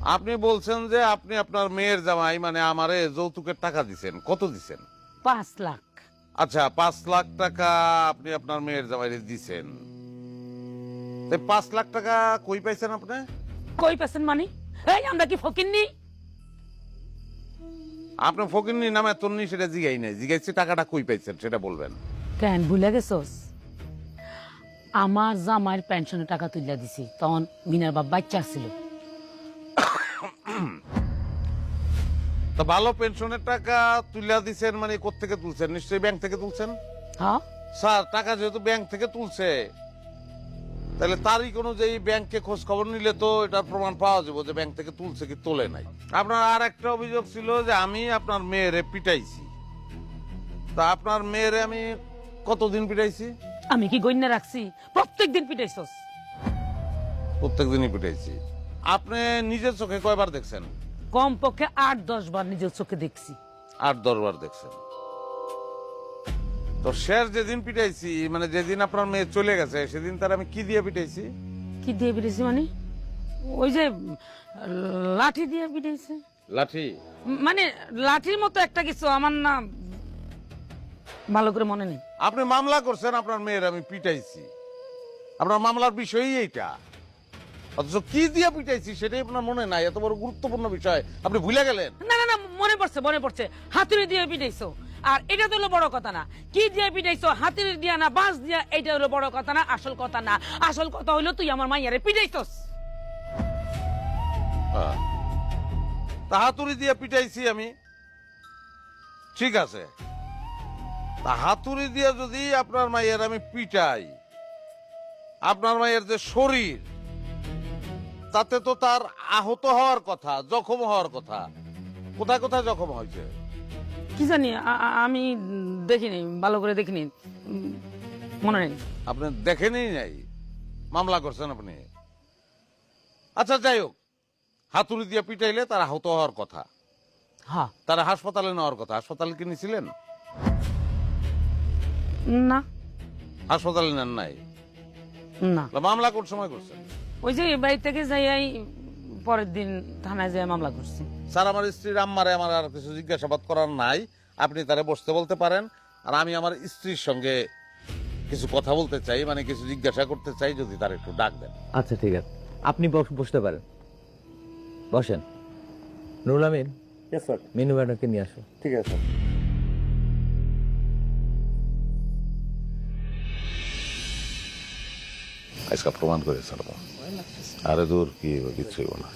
আপনি বলছেন যে আপনি আপনার মেয়ের জামাই মানে আমারে যৌতুকের টাকা দিছেন, কত দিছেন? 5 লাখ। আচ্ছা, 5 লাখ টাকা আপনি আপনার মেয়ের জামাইরে দিছেন। 5 লাখ টাকা কই পাইছেন আপনি? কই পেছেন মানে? এই আমরা কি ফকিন্নি? আপনি ফকিন্নি নামে তন্নি সেটা জিগাই নাই, জিগাইছে টাকাটা কই পাইছেন সেটা বলবেন। কেন ভুলে গেছস? আমার জামাইয়ের পেনশনের টাকা তুইলা দিছি, তখন মিনার বাপ বাচ্চা ছিল। তো ভালো পেনশনের টাকা তুলে দিছেন মানে কোত্থেকে তুলছেন? নিশ্চয়ই ব্যাংক থেকে তুলছেন। হ্যাঁ, স্যার, টাকা যেহেতু ব্যাংক থেকে তুলছে, তাহলে তারিখ অনুযায়ী ব্যাংকে খোঁজ খবর নিলে তো এটার প্রমাণ পাওয়া যাবে যে ব্যাংক থেকে তুলছে কি তোলে নাই। আপনার আর একটা অভিযোগ ছিল যে আমি আপনার মেয়েরে পিটাইছি। তা আপনার মেয়েরে আমি কতদিন পিটাইছি? আমি কি গণ্য রাখছি? প্রত্যেকদিন পিটাইছস। প্রত্যেক দিনই পিটাইছি। আপনি নিজের চোখে কয়বার দেখছেন? কমপক্ষে 8-10 বার নিজের চোখে দেখছি। 8-10 বার দেখছেন। তো শেষ যেদিন পিটাইছি মানে যেদিন আপনার মেয়ে চলে গেছে সেদিন তার আমি কি দিয়ে পিটাইছি? কি দিয়ে পিটাইছি মানে? ওই যে লাঠি দিয়ে পিটাইছে। লাঠি? মানে লাঠির মতো একটা কিছু, আমার না ভালো করে মনে নেই। আপনি মামলা করছেন আপনার মেয়ের আমি পিটাইছি, আপনার মামলার বিষয়ই এইটা। অথচ কি দিয়ে পিটাইছি সেটাই আপনার মনে নাই। এত বড় গুরুত্বপূর্ণ বিষয় আপনি ভুলে গেলেন। না না না, মনে পড়ছে মনে পড়ছে। হাতুড়ি দিয়ে পিটাইছো, আর এটা তো হলো বড় কথা না। কি দিয়ে পিটাইছো, হাতুড়ি দিয়া না বাঁশ দিয়া, এটা হলো বড় কথা না, আসল কথা না। আসল কথা হলো তুই আমার মাইয়ারে পিটাইছস। তা হাতুড়ি দিয়ে পিটাইছি আমি, ঠিক আছে। তা হাতুড়ি দিয়ে যদি আপনার মায়ের আমি পিটাই, আপনার মায়ের যে শরীর, তাতে তো তার আহত হওয়ার কথা, জখম হওয়ার কথা। কোথায় কোথায় জখম হয়েছে? কি জানি, আমি দেখিনি, ভালো করে দেখিনি, মনে নেই। আপনি দেখেনই নাই, মামলা করছেন আপনি। আচ্ছা যাই হোক, হাতুড়ি দিয়ে পিটাইলে তার আহত হওয়ার কথা, হ্যাঁ। তারা হাসপাতালে নেওয়ার কথা। হাসপাতালে কি নিয়েছিলেন? না হাসপাতালে নেন নাই? না, মামলা কোন সময় করছেন? ওই যে বাড়ি থেকে যাই পরের দিন থানায় যেয়ে মামলা করছি। স্যার, আমার স্ত্রীর আম্মারে আমার আর কিছু জিজ্ঞাসাবাদ করার নাই, আপনি তারে বসতে বলতে পারেন। আর আমি আমার স্ত্রীর সঙ্গে কিছু কথা বলতে চাই, মানে কিছু জিজ্ঞাসা করতে চাই, যদি তার একটু ডাক দেন। আচ্ছা ঠিক আছে, আপনি বসতে পারেন, বসেন। নুরুল আমিন, মিনু ম্যাডামকে নিয়ে আসো। ঠিক আছে। আজকে প্রমাণ করে ছাড়বো। আরে দূর, কি কিচ্ছুই না।